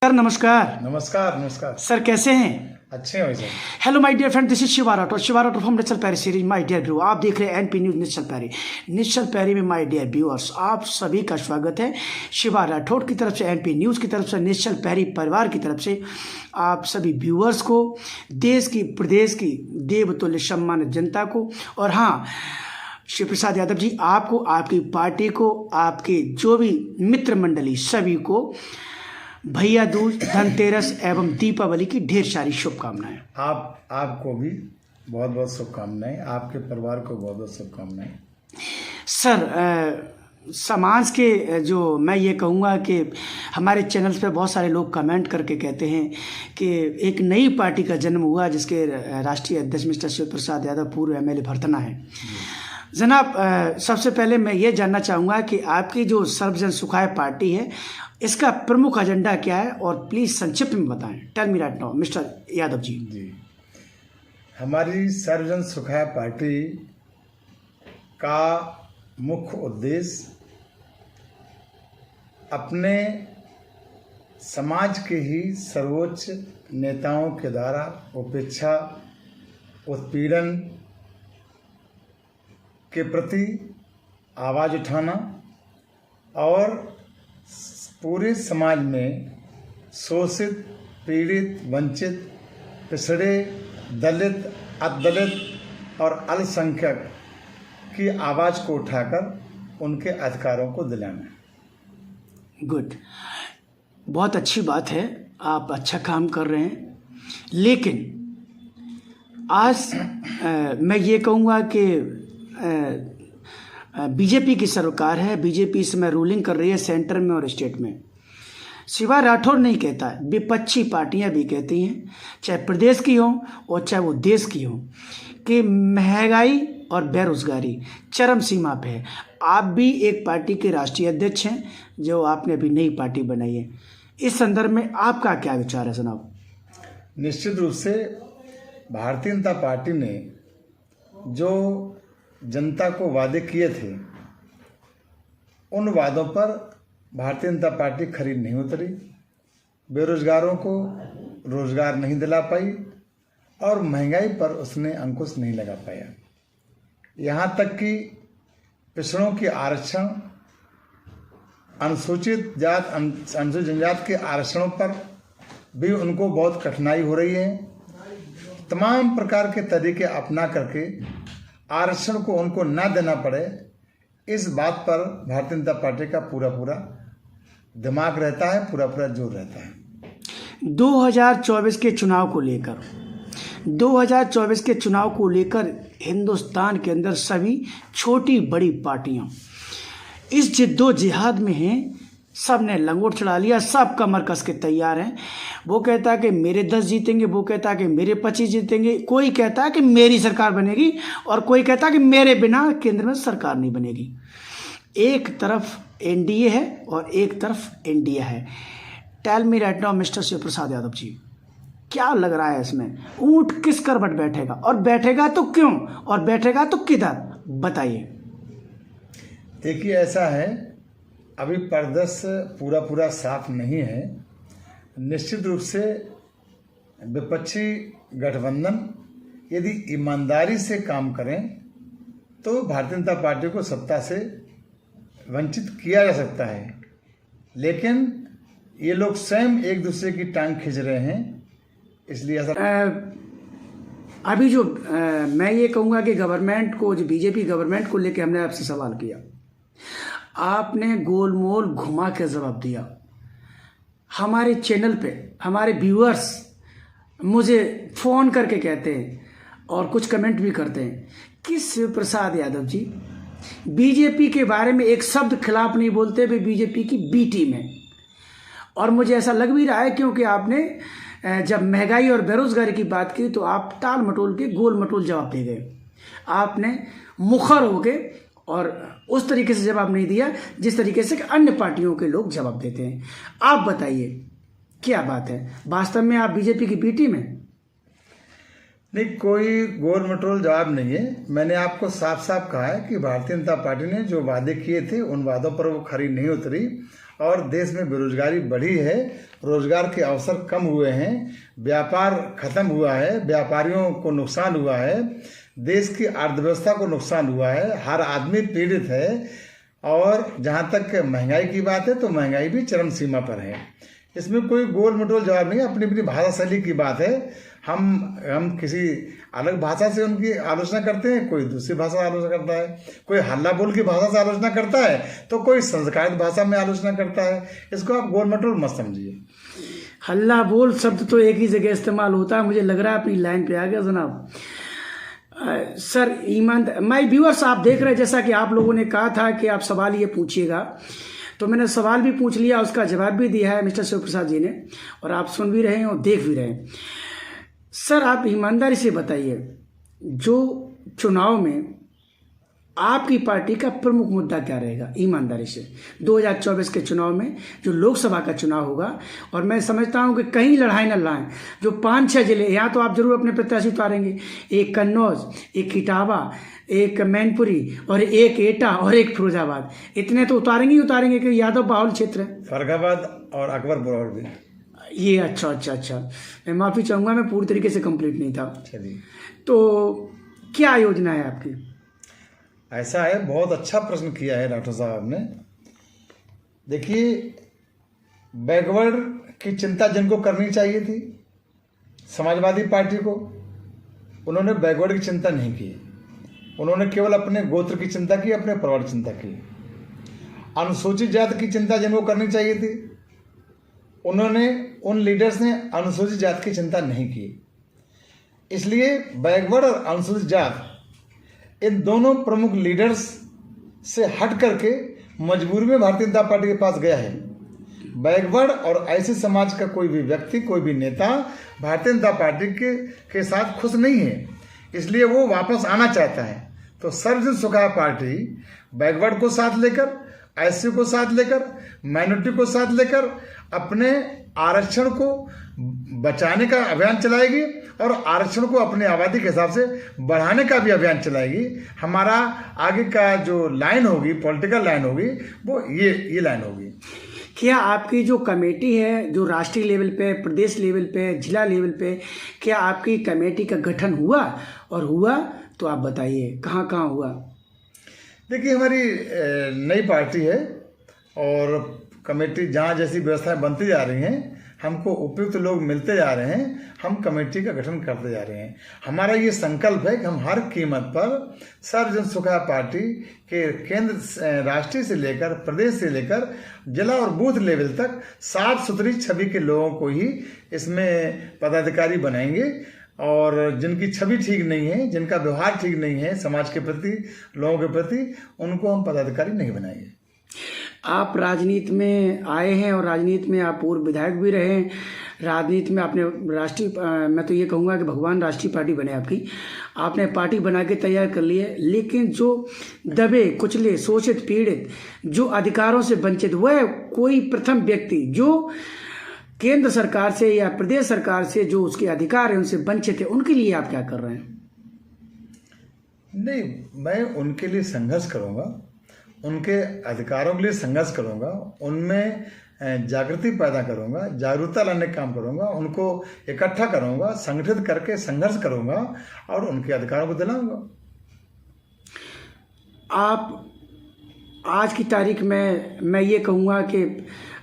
Sir नमस्कार। नमस्कार नमस्कार सर कैसे हैं? अच्छे हैं sir. Hello my dear friend, this is Shiva Rathore from Nishchal Perry series. My dear view, आप देख रहे हैं एनपी न्यूज निश्चल पैरी में। माय डियर व्यूअर्स, आप सभी का स्वागत है शिवा राठौर की तरफ से, एनपी न्यूज़ की तरफ से, निश्चल पैरी परिवार की तरफ से। आप सभी व्यूअर्स को, देश की प्रदेश की देवतुल्य सम्मानित जनता को, और हाँ शिव प्रसाद यादव जी, आपको, आपकी पार्टी को, आपके जो भी मित्र मंडली सभी को भैया दूज, धनतेरस एवं दीपावली की ढेर सारी शुभकामनाएं। आपको भी बहुत बहुत शुभकामनाएं, आपके परिवार को बहुत बहुत शुभकामनाएं। सर समाज के जो मैं ये कहूँगा कि हमारे चैनल्स पे बहुत सारे लोग कमेंट करके कहते हैं कि एक नई पार्टी का जन्म हुआ जिसके राष्ट्रीय अध्यक्ष मिस्टर शिव प्रसाद यादव पूर्व एमएलए भरतना है। जनाब, सबसे पहले मैं ये जानना चाहूँगा कि आपकी जो सर्वजन सुखाय पार्टी है, इसका प्रमुख एजेंडा क्या है, और प्लीज़ संक्षिप्त में बताएं। Tell me right now mister Yadav ji. जी, हमारी सर्वजन सुखाय पार्टी का मुख्य उद्देश्य अपने समाज के ही सर्वोच्च नेताओं के द्वारा उपेक्षा, उत्पीड़न के प्रति आवाज़ उठाना और पूरे समाज में शोषित, पीड़ित, वंचित, पिछड़े, दलित, अदलित और अल्पसंख्यक की आवाज़ को उठाकर उनके अधिकारों को दिलाना। गुड, बहुत अच्छी बात है, आप अच्छा काम कर रहे हैं। लेकिन आज मैं ये कहूँगा कि बीजेपी की सरकार है, बीजेपी इस समय रूलिंग कर रही है सेंटर में और स्टेट में। शिवा राठौर नहीं कहता, विपक्षी पार्टियां भी कहती हैं, चाहे प्रदेश की हो और चाहे वो देश की हो, कि महंगाई और बेरोजगारी चरम सीमा पे है। आप भी एक पार्टी के राष्ट्रीय अध्यक्ष हैं, जो आपने अभी नई पार्टी बनाई है। इस संदर्भ में आपका क्या विचार है जनाब? निश्चित रूप से भारतीय जनता पार्टी ने जो जनता को वादे किए थे, उन वादों पर भारतीय जनता पार्टी खरी नहीं उतरी। बेरोजगारों को रोजगार नहीं दिला पाई और महंगाई पर उसने अंकुश नहीं लगा पाया। यहाँ तक कि पिछड़ों के आरक्षण, अनुसूचित जात, अनुसूचित जनजाति के आरक्षणों पर भी उनको बहुत कठिनाई हो रही है। तमाम प्रकार के तरीके अपना करके आरक्षण को उनको ना देना पड़े, इस बात पर भारतीय जनता पार्टी का पूरा दिमाग रहता है, पूरा जोर रहता है। 2024 के चुनाव को लेकर हिंदुस्तान के अंदर सभी छोटी बड़ी पार्टियां इस जिद्दोजहद में हैं। सब ने लंगोट चढ़ा लिया, सब कमर कस के तैयार हैं। वो कहता है कि मेरे 10 जीतेंगे, वो कहता है कि मेरे 25 जीतेंगे, कोई कहता है कि मेरी सरकार बनेगी, और कोई कहता है कि मेरे बिना केंद्र में सरकार नहीं बनेगी। एक तरफ एनडीए है और एक तरफ इंडिया है। Tell me right now mister Shiv Prasad Yadav ji, क्या लग रहा है इसमें? ऊंट किस करवट बैठेगा, और बैठेगा तो क्यों, और बैठेगा तो किधर, बताइए। देखिए, ऐसा है, अभी परिदृश्य पूरा साफ नहीं है। निश्चित रूप से विपक्षी गठबंधन यदि ईमानदारी से काम करें तो भारतीय जनता पार्टी को सत्ता से वंचित किया जा सकता है, लेकिन ये लोग स्वयं एक दूसरे की टांग खींच रहे हैं, इसलिए ऐसा अभी जो मैं ये कहूँगा कि गवर्नमेंट को, जो बीजेपी गवर्नमेंट को लेकर हमने आपसे सवाल किया, आपने गोलमोल घुमा के जवाब दिया। हमारे चैनल पे हमारे व्यूअर्स मुझे फ़ोन करके कहते हैं और कुछ कमेंट भी करते हैं कि शिव प्रसाद यादव जी बीजेपी के बारे में एक शब्द खिलाफ नहीं बोलते, वे बीजेपी की बी टीम है। और मुझे ऐसा लग भी रहा है, क्योंकि आपने जब महंगाई और बेरोजगारी की बात की तो आप टाल मटोल के गोल मटोल जवाब दे गए। आपने मुखर हो गए और उस तरीके से जवाब नहीं दिया जिस तरीके से अन्य पार्टियों के लोग जवाब देते हैं। आप बताइए क्या बात है, वास्तव में आप बीजेपी की बी टीम है? नहीं, कोई गोल मटोल जवाब नहीं है। मैंने आपको साफ साफ कहा है कि भारतीय जनता पार्टी ने जो वादे किए थे उन वादों पर वो खरी नहीं उतरी और देश में बेरोजगारी बढ़ी है, रोजगार के अवसर कम हुए हैं, व्यापार खत्म हुआ है, व्यापारियों को नुकसान हुआ है, देश की अर्थव्यवस्था को नुकसान हुआ है, हर आदमी पीड़ित है। और जहाँ तक महंगाई की बात है तो महंगाई भी चरम सीमा पर है। इसमें कोई गोल मटोल जवाब नहीं है, अपनी अपनी भाषा शैली की बात है। हम किसी अलग भाषा से उनकी आलोचना करते हैं, कोई दूसरी भाषा आलोचना करता है, कोई हल्ला बोल की भाषा से आलोचना करता है तो कोई संस्कारित भाषा में आलोचना करता है। इसको आप गोल मटोल मत समझिए। हल्ला बोल शब्द तो एक ही जगह इस्तेमाल होता है। मुझे लग रहा है अपनी लाइन पे आ गया जनाब। सर ईमानदार माय व्यूअर्स, आप देख रहे हैं जैसा कि आप लोगों ने कहा था कि आप सवाल ये पूछिएगा, तो मैंने सवाल भी पूछ लिया, उसका जवाब भी दिया है मिस्टर शिव प्रसाद जी ने, और आप सुन भी रहे हैं और देख भी रहे हैं। सर आप ईमानदारी से बताइए, जो चुनाव में आपकी पार्टी का प्रमुख मुद्दा क्या रहेगा ईमानदारी से? 2024 के चुनाव में जो लोकसभा का चुनाव होगा, और मैं समझता हूं कि कहीं लड़ाई न लड़ाएं, जो 5-6 जिले यहाँ तो आप जरूर अपने प्रत्याशी उतारेंगे, एक कन्नौज, एक इटावा, एक मैनपुरी और एक एटा और एक फिरोजाबाद, इतने तो उतारेंगे ही उतारेंगे कि यादव बाहुल क्षेत्र है। फर्रुखाबाद और अकबरपुर और भी ये अच्छा, मैं माफ़ी चाहूँगा, मैं पूरी तरीके से कंप्लीट नहीं था। चलिए, तो क्या योजना है आपकी? ऐसा है, बहुत अच्छा प्रश्न किया है डॉक्टर साहब ने। देखिए, बैकवर्ड की चिंता जिनको करनी चाहिए थी, समाजवादी पार्टी को, उन्होंने बैकवर्ड की चिंता नहीं की। उन्होंने केवल अपने गोत्र की चिंता की, अपने परिवार की चिंता की। अनुसूचित जाति की चिंता जिनको करनी चाहिए थी, उन लीडर्स ने अनुसूचित जाति की चिंता नहीं की। इसलिए बैकवर्ड और अनुसूचित जाति, इन दोनों प्रमुख लीडर्स से हट करके मजबूरी में भारतीय जनता पार्टी के पास गया है। बैकवर्ड और ऐसे समाज का कोई भी व्यक्ति, कोई भी नेता भारतीय जनता पार्टी के साथ खुश नहीं है, इसलिए वो वापस आना चाहता है। तो सर्वजन सुखाय पार्टी बैकवर्ड को साथ लेकर, एससी को साथ लेकर, माइनॉरिटी को साथ लेकर अपने आरक्षण को बचाने का अभियान चलाएगी और आरक्षण को अपनी आबादी के हिसाब से बढ़ाने का भी अभियान चलाएगी। हमारा आगे का जो लाइन होगी, पॉलिटिकल लाइन होगी, वो ये लाइन होगी। क्या आपकी जो कमेटी है, जो राष्ट्रीय लेवल पे, प्रदेश लेवल पे, जिला लेवल पे, क्या आपकी कमेटी का गठन हुआ? और हुआ तो आप बताइए कहाँ कहाँ हुआ? देखिए, हमारी नई पार्टी है और कमेटी जहाँ जैसी व्यवस्थाएं बनती जा रही हैं, हमको उपयुक्त लोग मिलते जा रहे हैं, हम कमेटी का गठन करते जा रहे हैं। हमारा ये संकल्प है कि हम हर कीमत पर सर्वजन सुखाय पार्टी के केंद्र, राष्ट्रीय से लेकर, प्रदेश से लेकर, जिला और बूथ लेवल तक साफ सुथरी छवि के लोगों को ही इसमें पदाधिकारी बनाएंगे। और जिनकी छवि ठीक नहीं है, जिनका व्यवहार ठीक नहीं है समाज के प्रति, लोगों के प्रति, उनको हम पदाधिकारी नहीं बनाएंगे। आप राजनीति में आए हैं और राजनीति में आप पूर्व विधायक भी रहे हैं। राजनीति में आपने राष्ट्रीय, मैं तो ये कहूँगा कि भगवान राष्ट्रीय पार्टी बने आपकी, आपने पार्टी बना के तैयार कर ली है। लेकिन जो दबे कुचले, शोषित, पीड़ित, जो अधिकारों से वंचित, वह कोई प्रथम व्यक्ति जो केंद्र सरकार से या प्रदेश सरकार से जो उसके अधिकार है उनसे वंचित है, उनके लिए आप क्या कर रहे हैं? नहीं, मैं उनके लिए संघर्ष करूँगा, उनके अधिकारों के लिए संघर्ष करूंगा, उनमें जागृति पैदा करूंगा, जागरूकता लाने का काम करूंगा, उनको इकट्ठा करूंगा, संगठित करके संघर्ष करूंगा और उनके अधिकारों को दिलाऊंगा। आप आज की तारीख में मैं ये कहूँगा कि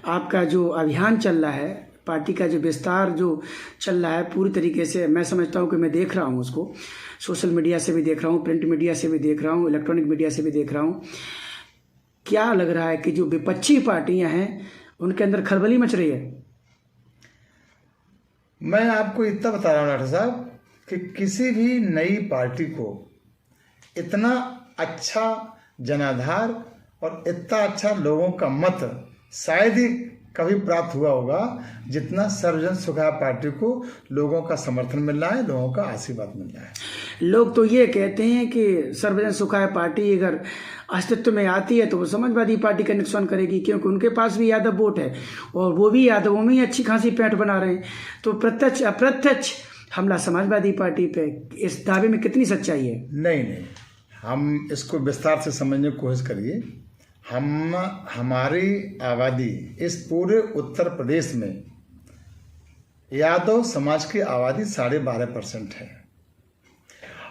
आपका जो अभियान चल रहा है, पार्टी का जो विस्तार जो चल रहा है, पूरी तरीके से मैं समझता हूँ कि मैं देख रहा हूँ उसको, सोशल मीडिया से भी देख रहा हूँ, प्रिंट मीडिया से भी देख रहा हूँ, इलेक्ट्रॉनिक मीडिया से भी देख रहा हूँ। क्या लग रहा है कि जो विपक्षी पार्टियां हैं उनके अंदर खलबली मच रही है? मैं आपको इतना बता रहा हूँ डॉक्टर साहब कि किसी भी नई पार्टी को इतना अच्छा जनाधार और इतना अच्छा लोगों का मत शायद ही कभी प्राप्त हुआ होगा जितना सर्वजन सुखाय पार्टी को लोगों का समर्थन मिल रहा है, लोगों का आशीर्वाद मिल रहा है। लोग तो ये कहते हैं कि सर्वजन सुखाय पार्टी अगर अस्तित्व में आती है तो वो समाजवादी पार्टी का नुकसान करेगी, क्योंकि उनके पास भी यादव वोट है और वो भी यादवों में ही अच्छी खासी पैंठ बना रहे हैं। तो प्रत्यक्ष अप्रत्यक्ष हमला समाजवादी पार्टी पे, इस दावे में कितनी सच्चाई है? नहीं, हम इसको विस्तार से समझने की कोशिश करिए। हमारी आबादी इस पूरे उत्तर प्रदेश में यादव समाज की आबादी 12.5% है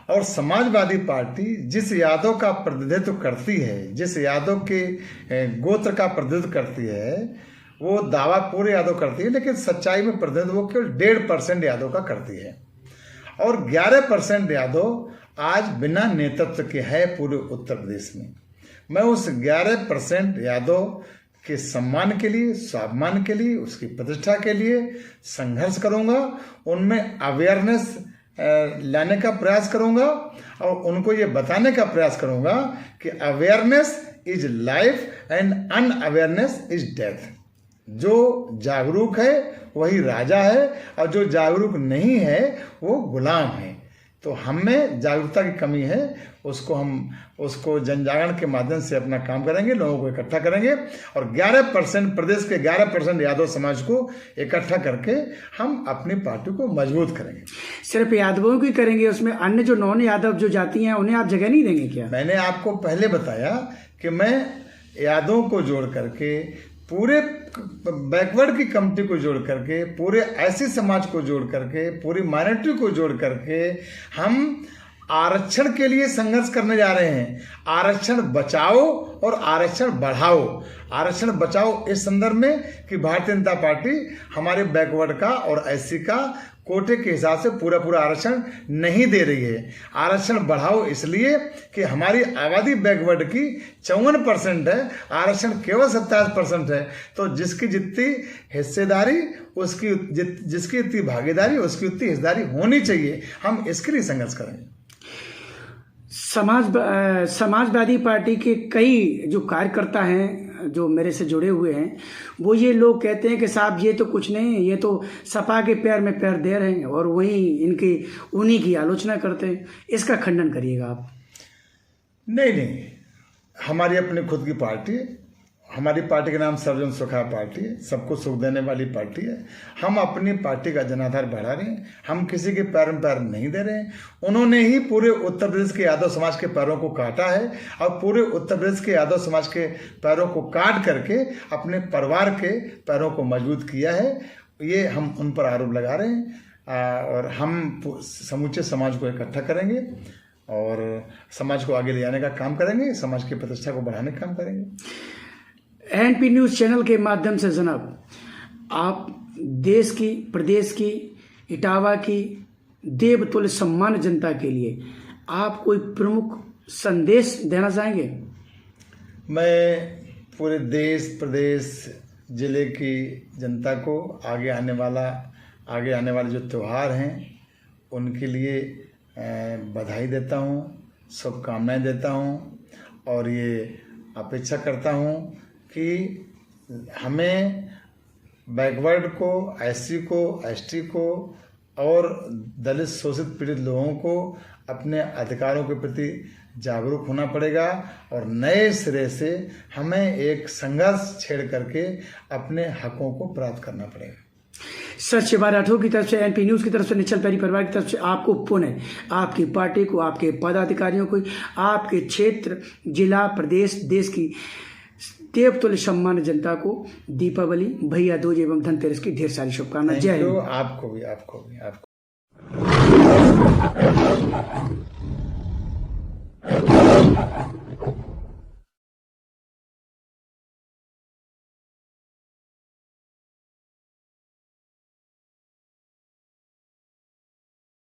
और समाजवादी पार्टी जिस यादव का प्रतिनिधित्व करती है, जिस यादव के गोत्र का प्रतिनिधित्व करती है, वो दावा पूरे यादव करती है, लेकिन सच्चाई में प्रतिनिधित्व वो केवल 1.5% यादव का करती है और 11% यादव आज बिना नेतृत्व के है पूरे उत्तर प्रदेश में। मैं उस 11% यादव के सम्मान के लिए, स्वाभिमान के लिए, उसकी प्रतिष्ठा के लिए संघर्ष करूंगा, उनमें अवेयरनेस लाने का प्रयास करूंगा और उनको ये बताने का प्रयास करूंगा कि awareness is life and unawareness is death. जो जागरूक है वही राजा है और जो जागरूक नहीं है वो गुलाम है। तो हमें जागरूकता की कमी है, उसको जनजागरण के माध्यम से अपना काम करेंगे, लोगों को इकट्ठा करेंगे और 11% प्रदेश के 11% यादव समाज को इकट्ठा करके हम अपनी पार्टी को मजबूत करेंगे। सिर्फ यादवों की करेंगे, उसमें अन्य जो नॉन यादव जो जाति हैं उन्हें आप जगह नहीं देंगे क्या? मैंने आपको पहले बताया कि मैं यादवों को जोड़ करके, पूरे बैकवर्ड की कमिटी को जोड़ करके, पूरे ऐसी समाज को जोड़ करके, पूरी माइनॉरिटी को जोड़ करके हम आरक्षण के लिए संघर्ष करने जा रहे हैं। आरक्षण बचाओ और आरक्षण बढ़ाओ। आरक्षण बचाओ इस संदर्भ में कि भारतीय जनता पार्टी हमारे बैकवर्ड का और एससी का कोटे के हिसाब से पूरा आरक्षण नहीं दे रही है। आरक्षण बढ़ाओ इसलिए कि हमारी आबादी बैकवर्ड की 54% है, आरक्षण केवल 27% है। तो जिसकी जितनी हिस्सेदारी, उसकी जिसकी इतनी भागीदारी, उसकी उतनी हिस्सेदारी होनी चाहिए। हम इसके लिए संघर्ष करेंगे। समाजवादी पार्टी के कई जो कार्यकर्ता हैं जो मेरे से जुड़े हुए हैं, वो ये लोग कहते हैं कि साहब ये तो कुछ नहीं, ये तो सपा के पैर में पैर दे रहे हैं और वहीं उन्हीं की आलोचना करते हैं। इसका खंडन करिएगा आप। नहीं, हमारी अपनी खुद की पार्टी है। हमारी पार्टी का नाम सर्वजन सुखाय पार्टी है, सबको सुख देने वाली पार्टी है। हम अपनी पार्टी का जनाधार बढ़ा रहे हैं, हम किसी के पैर में पैर नहीं दे रहे हैं। उन्होंने ही पूरे उत्तर प्रदेश के यादव समाज के पैरों को काटा है और पूरे उत्तर प्रदेश के यादव समाज के पैरों को काट करके अपने परिवार के पैरों को मजबूत किया है। ये हम उन पर आरोप लगा रहे हैं और हम समूचे समाज को इकट्ठा करेंगे और समाज को आगे ले जाने का काम करेंगे, समाज की प्रतिष्ठा को बढ़ाने का काम करेंगे। एनपी न्यूज़ चैनल के माध्यम से जनाब, आप देश की, प्रदेश की, इटावा की देवतुल्य सम्मान जनता के लिए आप कोई प्रमुख संदेश देना चाहेंगे? मैं पूरे देश, प्रदेश, जिले की जनता को आगे आने वाले जो त्यौहार हैं उनके लिए बधाई देता हूँ, शुभकामनाएं देता हूँ और ये अपेक्षा करता हूँ कि हमें बैकवर्ड को, एससी को, एसटी को और दलित शोषित पीड़ित लोगों को अपने अधिकारों के प्रति जागरूक होना पड़ेगा और नए सिरे से हमें एक संघर्ष छेड़ करके अपने हकों को प्राप्त करना पड़ेगा। सर, शिवा राठौर की तरफ से, एनपी न्यूज़ की तरफ से, निश्चल पैरी परिवार की तरफ से आपको पुनः, आपकी पार्टी को, आपके पदाधिकारियों को, आपके क्षेत्र, जिला, प्रदेश, देश की देवतुल्य सम्मान जनता को दीपावली, भैया दूज एवं धनतेरस की ढेर सारी शुभकामनाएं। जय हिंद। आपको भी।